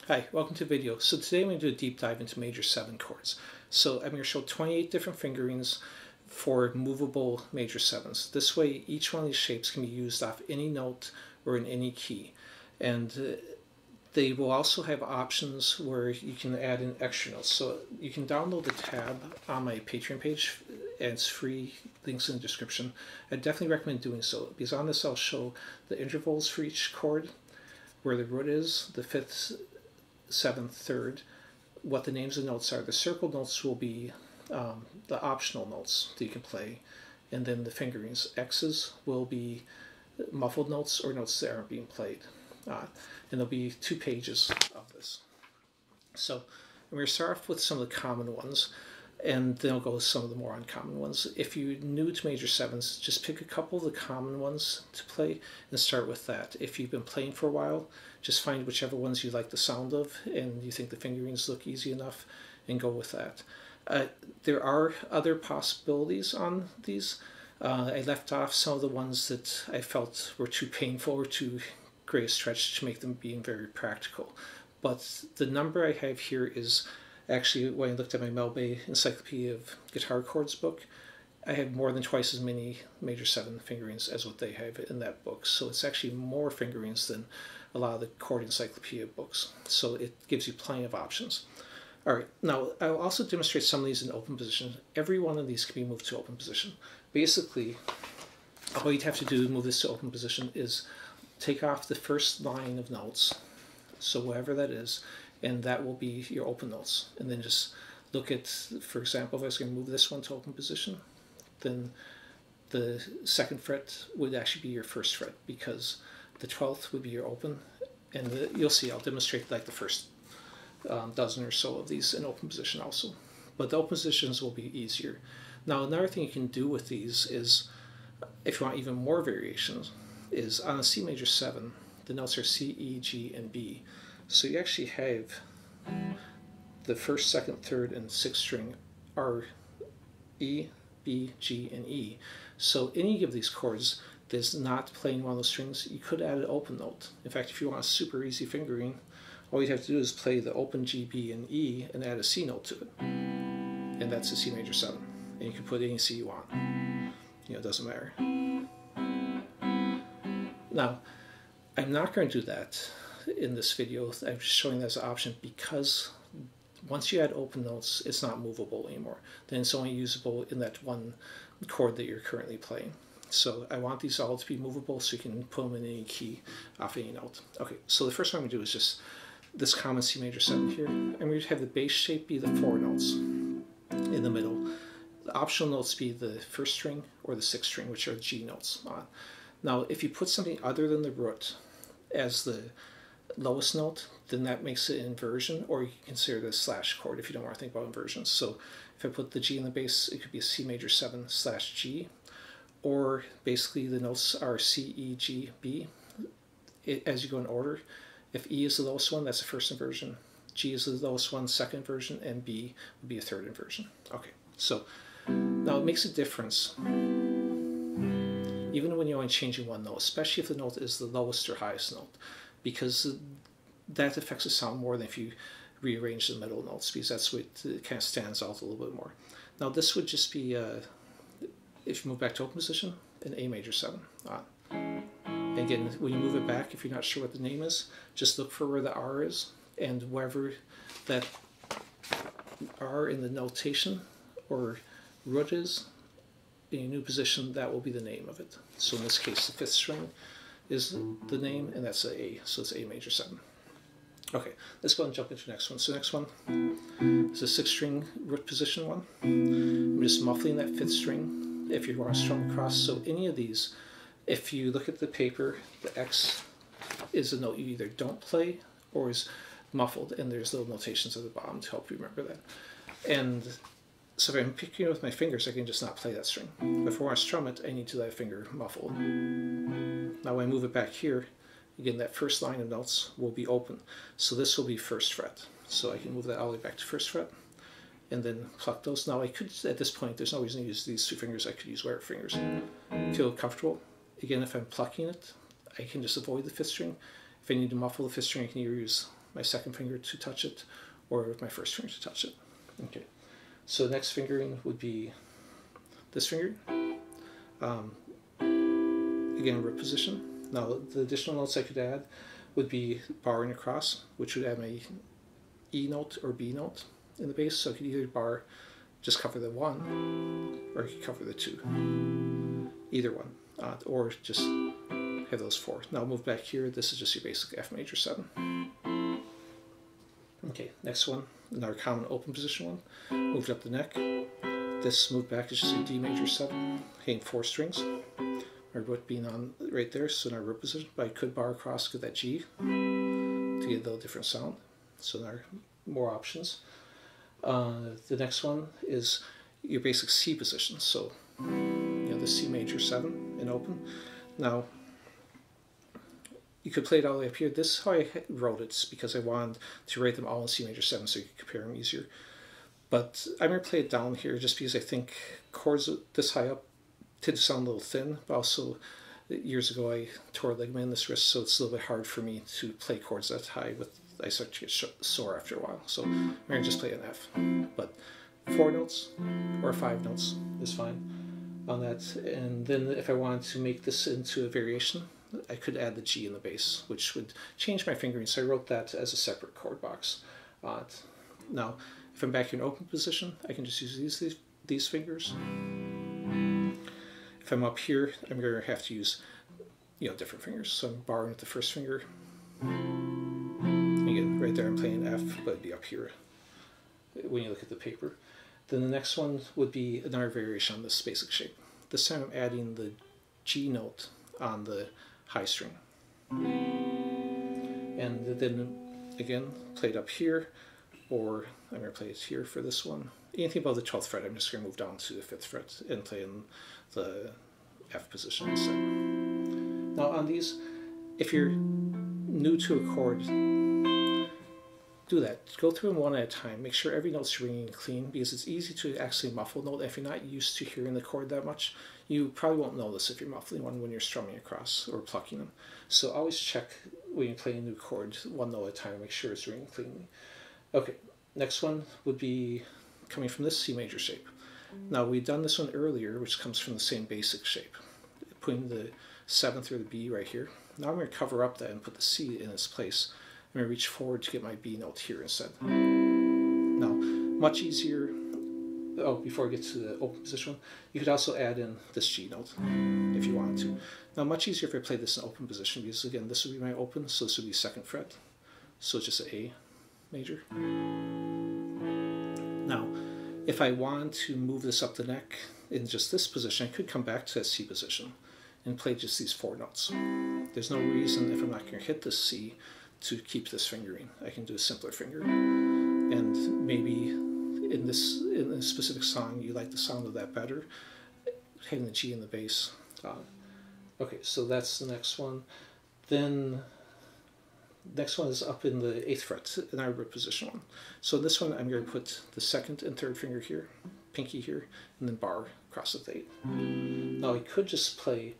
Hi, welcome to the video. So today I'm going to do a deep dive into major 7 chords. So I'm going to show 28 different fingerings for movable major 7s. This way each one of these shapes can be used off any note or in any key. And they will also have options where you can add in extra notes. So you can download the tab on my Patreon page, and it's free, links in the description. I definitely recommend doing so, because on this I'll show the intervals for each chord, where the root is, the 5th, 7th, 3rd, what the names of the notes are. The circle notes will be the optional notes that you can play, and then the fingerings. X's will be muffled notes or notes that aren't being played. And there'll be 2 pages of this. So I'm going to start off with some of the common ones, and then I'll go with some of the more uncommon ones. If you're new to major 7s, just pick a couple of the common ones to play and start with that. If you've been playing for a while, just find whichever ones you like the sound of and you think the fingerings look easy enough and go with that. There are other possibilities on these. I left off some of the ones that I felt were too painful or too great a stretch to make them being very practical. But the number I have here is actually, when I looked at my Maj7 Encyclopedia of Guitar Chords book, I have more than twice as many major 7 fingerings as what they have in that book. So it's actually more fingerings than a lot of the chord encyclopedia books. So it gives you plenty of options. All right, now I'll also demonstrate some of these in open position. Every one of these can be moved to open position. Basically, all you'd have to do to move this to open position is take off the first line of notes, so whatever that is, and that will be your open notes. And then just look at, for example, if I was going to move this one to open position, then the 2nd fret would actually be your 1st fret, because the 12th would be your open. And you'll see, I'll demonstrate like the first dozen or so of these in open position also. But the open positions will be easier. Now another thing you can do with these is, if you want even more variations, is on a C major 7, the notes are C, E, G, and B. So you actually have the 1st, 2nd, 3rd, and 6th string are E, B, G, and E. So any of these chords that's not playing one of those strings, you could add an open note. In fact, if you want a super easy fingering, all you'd have to do is play the open G, B, and E and add a C note to it. And that's a C major 7. And you can put any C you want. You know, it doesn't matter. Now, I'm not going to do that in this video. I'm just showing that as an option because once you add open notes, it's not movable anymore. Then it's only usable in that one chord that you're currently playing. So I want these all to be movable so you can put them in any key off any note. Okay, so the first one I'm going to do is just this common C major 7 here. I'm going to have the bass shape be the 4 notes in the middle. The optional notes be the 1st string or the 6th string, which are G notes on. Now, if you put something other than the root as the lowest note, then that makes it an inversion, or you can consider the slash chord if you don't want to think about inversions. So if I put the G in the bass, it could be a C major 7 / G, or basically the notes are C, E, G, B. As you go in order, if E is the lowest one, that's the 1st inversion, G is the lowest one, 2nd inversion, and B would be a 3rd inversion. Okay, so now it makes a difference even when you're only changing one note, especially if the note is the lowest or highest note, because that affects the sound more than if you rearrange the middle notes, because that's what it kind of stands out a little bit more. Now this would just be, if you move back to open position, an A major 7 on. And again, when you move it back, if you're not sure what the name is, just look for where the R is, and wherever that R in the notation or root is, in a new position, that will be the name of it. So in this case, the 5th string is the name, and that's A, so it's A major 7. Okay, let's go and jump into the next one. So the next one is a 6th string root position one. I'm just muffling that 5th string if you want to strum across. So any of these, if you look at the paper, the X is a note you either don't play or is muffled, and there's little notations at the bottom to help you remember that. And so if I'm picking it with my fingers, I can just not play that string. But if I want to strum it, I need to let a finger muffle. Now when I move it back here, again, that first line of notes will be open. So this will be 1st fret. So I can move that all the way back to 1st fret and then pluck those. Now I could, at this point, there's no reason to use these 2 fingers. I could use wire fingers. Feel comfortable. Again, if I'm plucking it, I can just avoid the 5th string. If I need to muffle the 5th string, I can either use my second finger to touch it, or with my first finger to touch it. Okay, so the next fingering would be this finger. Again, root position. Now the additional notes I could add would be bar and across, which would add my E note or B note in the bass. So I could either bar, just cover the 1, or I could cover the 2. Either one, or just have those 4. Now move back here. This is just your basic F major 7. Okay, next one, another common open position one. Moved up the neck. This move back is just a D major 7, hitting 4 strings. My root being on right there, so in our root position, but I could bar across, get that G to get a little different sound. So there are more options. The next one is your basic C position. So the C major 7 in open. Now you could play it all the way up here. This is how I wrote it, because I wanted to write them all in C major 7 so you could compare them easier. But I'm going to play it down here just because I think chords this high up tend to sound a little thin, but also years ago I tore a ligament in this wrist, so it's a little bit hard for me to play chords that high. I start to get sore after a while, so I'm going to just play an F. But 4 notes or 5 notes is fine on that. And then if I wanted to make this into a variation, I could add the G in the bass, which would change my fingering, so I wrote that as a separate chord box. Now, if I'm back in open position, I can just use these fingers. If I'm up here, I'm going to have to use different fingers. So I'm barring with the first finger. Again, right there I'm playing F, but it'd be up here when you look at the paper. Then the next one would be another variation on this basic shape. This time I'm adding the G note on the high string. And then again, play it up here, or I'm going to play it here for this one. Anything above the 12th fret, I'm just going to move down to the 5th fret and play in the F position instead. Now on these, if you're new to a chord, do that. Go through them one at a time. Make sure every note's ringing clean, because it's easy to actually muffle a note. If you're not used to hearing the chord that much, you probably won't notice if you're muffling one when you're strumming across or plucking them. So always check when you're playing a new chord one note at a time, make sure it's ringing cleanly. Okay, next one would be coming from this C major shape. Now we've done this one earlier, which comes from the same basic shape, putting the 7th or the B right here. Now I'm going to cover up that and put the C in its place. I'm going to reach forward to get my B note here instead. Now, much easier, before I get to the open position, you could also add in this G note if you wanted to. Now, much easier if I play this in open position, because again, this would be my open, so this would be 2nd fret. So it's just an A major. Now, if I want to move this up the neck in just this position, I could come back to that C position and play just these 4 notes. There's no reason, if I'm not going to hit this C, to keep this fingering. I can do a simpler finger. And maybe in a specific song, you like the sound of that better, having the G in the bass. Okay, so that's the next one. Then next one is up in the 8th fret, in our root position one. So this one, I'm going to put the 2nd and 3rd finger here, pinky here, and then bar across the 8. Now I could just play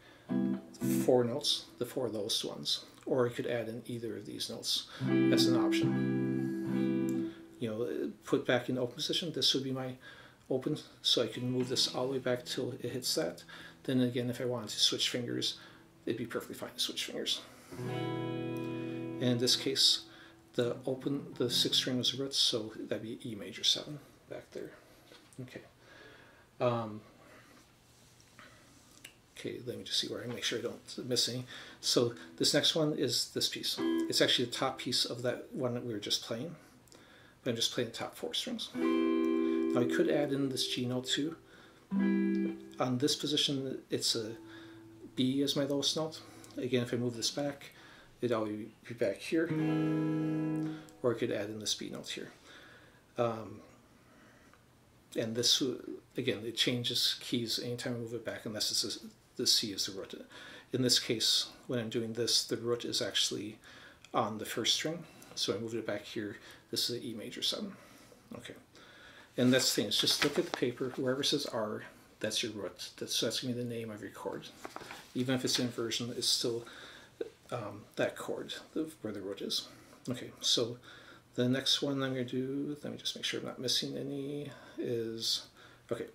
4 notes, the 4 lowest ones, or I could add in either of these notes as an option. Put back in open position, this would be my open, so I can move this all the way back till it hits that. Then again, if I wanted to switch fingers, it'd be perfectly fine to switch fingers. And in this case, the 6th string was the root, so that'd be E major 7 back there. Okay. Okay, let me just see where I make sure I don't miss any. So this next one is this piece. It's actually the top piece of that one that we were just playing, but I'm just playing the top 4 strings. Now I could add in this G note too. On this position, it's a B as my lowest note. Again, if I move this back, it'd always be back here, or I could add in this B note here. And this, again, it changes keys anytime I move it back, unless it's the C is the root. In this case, when I'm doing this, the root is actually on the 1st string, so I moved it back here. This is an E major 7. Okay, and that's the thing, it's just look at the paper, wherever it says R, that's your root. That's going to be the name of your chord. Even if it's inversion, it's still that chord where the root is. Okay, so the next one I'm going to do, let me just make sure I'm not missing any, is, okay,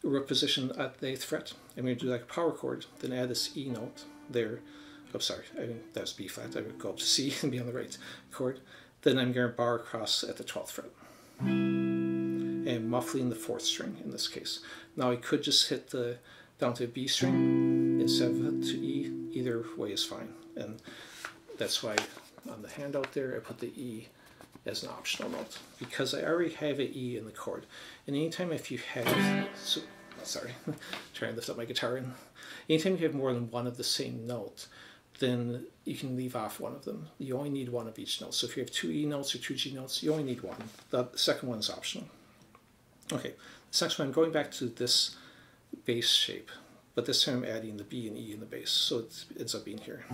root position at the 8th fret. I'm going to do like a power chord, then add this E note there. Oh, sorry, I mean, that's B flat. I would go up to C and be on the right chord. Then I'm going to bar across at the 12th fret. And muffling the 4th string in this case. Now I could just hit the down to a B string instead of to E. Either way is fine. And that's why on the handout there I put the E as an optional note, because I already have an E in the chord. And anytime if you have, so, sorry, trying to lift up my guitar, and anytime you have more than one of the same note, then you can leave off one of them. You only need one of each note. So if you have 2 E notes or 2 G notes, you only need one. The second one is optional. Okay, this next one, I'm going back to this bass shape, but this time I'm adding the B and E in the bass, so it ends up being here.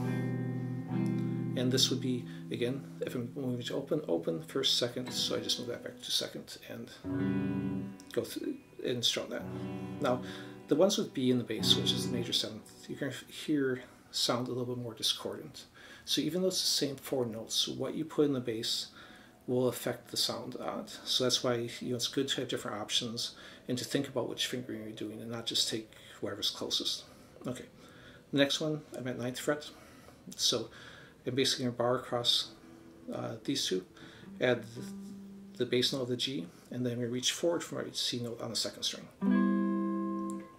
And this would be, again, if I'm moving to open, open, first, second, so I just move that back to second and go through and strum that. Now, the ones with B in the bass, which is the major 7th, you're going to hear sound a little bit more discordant. So even though it's the same 4 notes, what you put in the bass will affect the sound on it. So that's why, you know, it's good to have different options and to think about which fingering you're doing and not just take whatever's closest. Okay, the next one, I'm at 9th fret. So I'm basically going to bar across these two, add the bass note of the G, and then I'm going to reach forward from my C note on the 2nd string.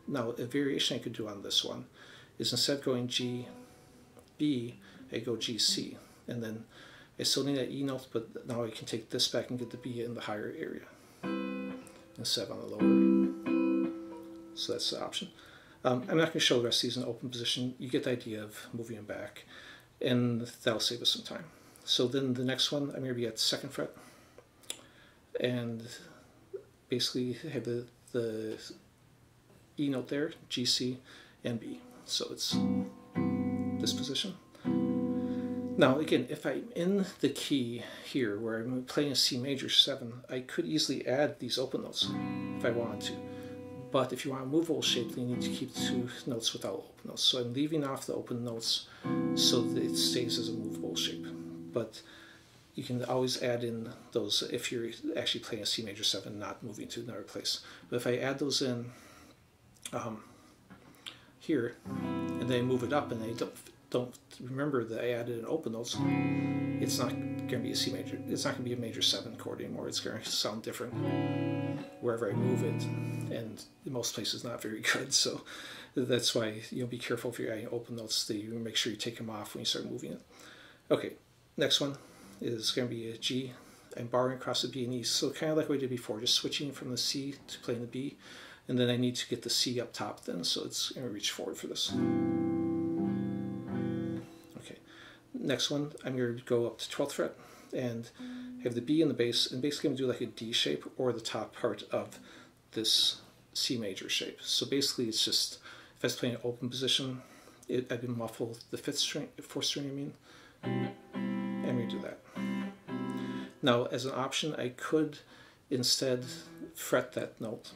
Now, a variation I could do on this one is instead of going G, B, I go G, C, and then I still need that E note, but now I can take this back and get the B in the higher area instead of on the lower. So that's the option. I'm not going to show the rest of these in open position. You get the idea of moving them back, and that'll save us some time. So then the next one, I'm going to be at 2nd fret, and basically have the E note there, G, C, and B. So it's this position. Now again, if I'm in the key here where I'm playing a C major 7, I could easily add these open notes if I wanted to. But if you want a movable shape, then you need to keep 2 notes without open notes. So I'm leaving off the open notes so that it stays as a movable shape. But you can always add in those if you're actually playing a C major 7, not moving to another place. But if I add those in here, and then move it up, and I don't remember that I added an open notes, it's not going to be a C major. It's not going to be a major 7 chord anymore. It's going to sound different wherever I move it, and in most places not very good. So that's why you'll be careful if you're adding open notes that you make sure you take them off when you start moving it. Okay, next one is going to be a G. I'm barring across the B and E, so kind of like we did before, just switching from the C to playing the B, and then I need to get the C up top then, so it's going to reach forward for this. Next one, I'm going to go up to 12th fret and have the B in the bass, and basically I'm going to do like a D shape or the top part of this C major shape. So basically it's just, if I was playing an open position, I would muffle the 4th string, I mean, and we do that. Now as an option, I could instead fret that note,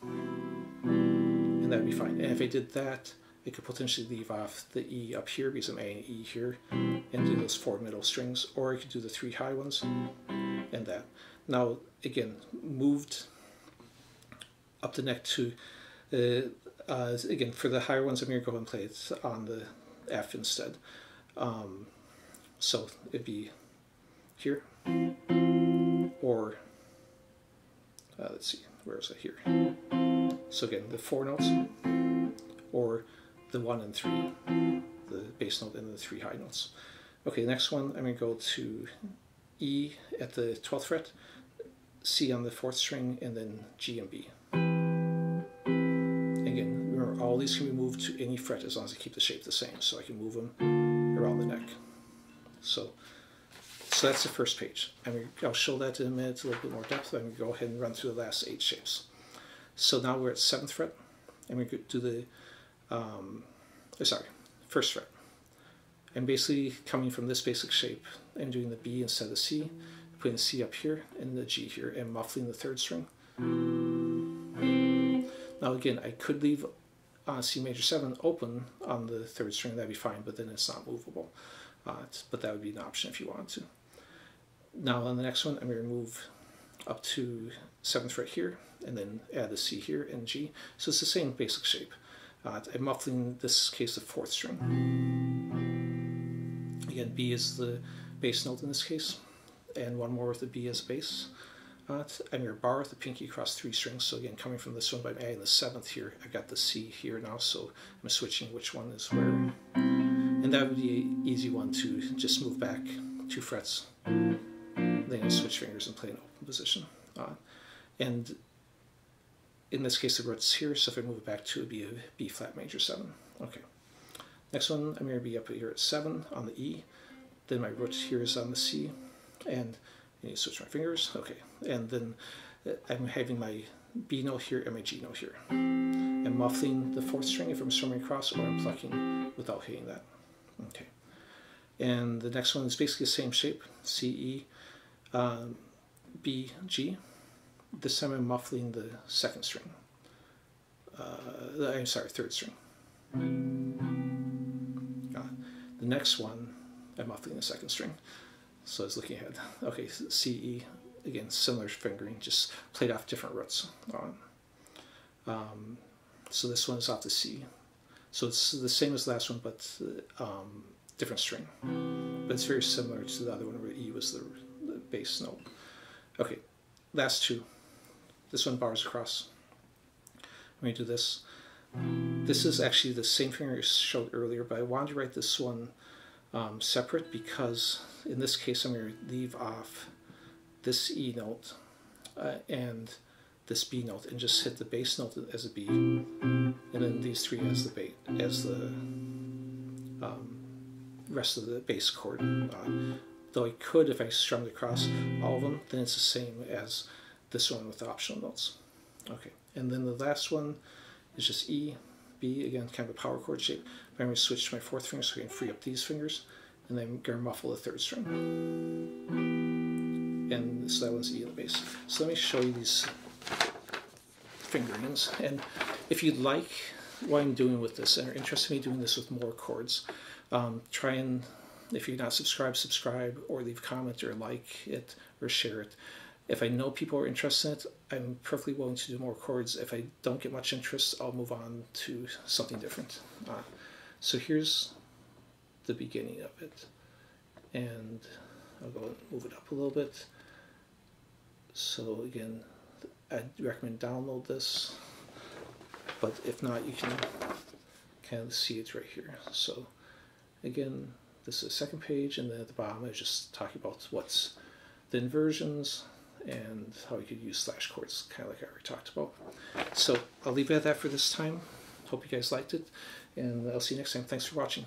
and that would be fine. And if I did that, I could potentially leave off the E up here because I'm adding E here and do those 4 middle strings, or I could do the 3 high ones and that. Now again, moved up the neck to, again for the higher ones I'm going to go and play it on the F instead. So it'd be here, or let's see, where is it here? So again, the 4 notes, or the 1 and 3, the bass note and the 3 high notes. Okay, next one, I'm going to go to E at the 12th fret, C on the 4th string, and then G and B. Again, remember, all these can be moved to any fret as long as I keep the shape the same, so I can move them around the neck. So that's the first page. I'll show that in a minute, a little bit more depth. I'm going to go ahead and run through the last 8 shapes. So now we're at 7th fret. I'm going to do the 1st fret. I'm basically coming from this basic shape. I'm doing the B instead of the C, putting the C up here and the G here, and muffling the 3rd string. Now again, I could leave C major 7 open on the 3rd string, that'd be fine, but then it's not movable. But that would be an option if you wanted to. Now on the next one, I'm going to move up to 7th fret here, and then add the C here and G. So it's the same basic shape. I'm muffling, in this case, the 4th string. Again, B is the bass note in this case, and one more with the B as bass. I'm going to bar with the pinky across 3 strings. So again, coming from this one, by adding the 7th here, I got the C here now, so I'm switching which one is where. And that would be an easy one to just move back 2 frets, then you switch fingers and play an open position. And in this case, the root's here, so if I move it back 2, it would be a B flat major 7. Okay. Next one, I'm going to be up here at 7 on the E. Then my root here is on the C, and I need to switch my fingers. Okay, and then I'm having my B note here and my G note here. I'm muffling the 4th string if I'm strumming across, or I'm plucking without hitting that. Okay. And the next one is basically the same shape, C, E, B, G. This time I'm muffling the 2nd string. I'm sorry, 3rd string. The next one, I'm muffling the 2nd string. So I was looking ahead. Okay, C, E, again, similar fingering, just played off different roots. So this one is off the C. So it's the same as the last one, but different string. But it's very similar to the other one where E was the bass note. Okay, last 2. This one bars across. I'm going to do this. This is actually the same finger I showed earlier, but I wanted to write this one separate because in this case I'm going to leave off this E note and this B note and just hit the bass note as a B, and then these 3 as the rest of the bass chord. Though I could, if I strummed across all of them, then it's the same as this one with the optional notes. Okay, and then the last one is just E, B, again, kind of a power chord shape. I'm going to switch to my 4th finger so I can free up these fingers, and then I'm going to muffle the 3rd string. And so that one's E in the bass. So let me show you these fingerings. And if you like what I'm doing with this and are interested in me doing this with more chords, try and, if you're not subscribed, subscribe, or leave a comment or like it or share it. If I know people are interested in it, I'm perfectly willing to do more chords. If I don't get much interest, I'll move on to something different. So here's the beginning of it. And I'll go and move it up a little bit. So again, I'd recommend download this. But if not, you can kind of see it right here. So again, this is the 2nd page, and then at the bottom I was just talking about what's the inversions and how you could use slash chords, kind of like I already talked about. So I'll leave it at that for this time. Hope you guys liked it, and I'll see you next time. Thanks for watching.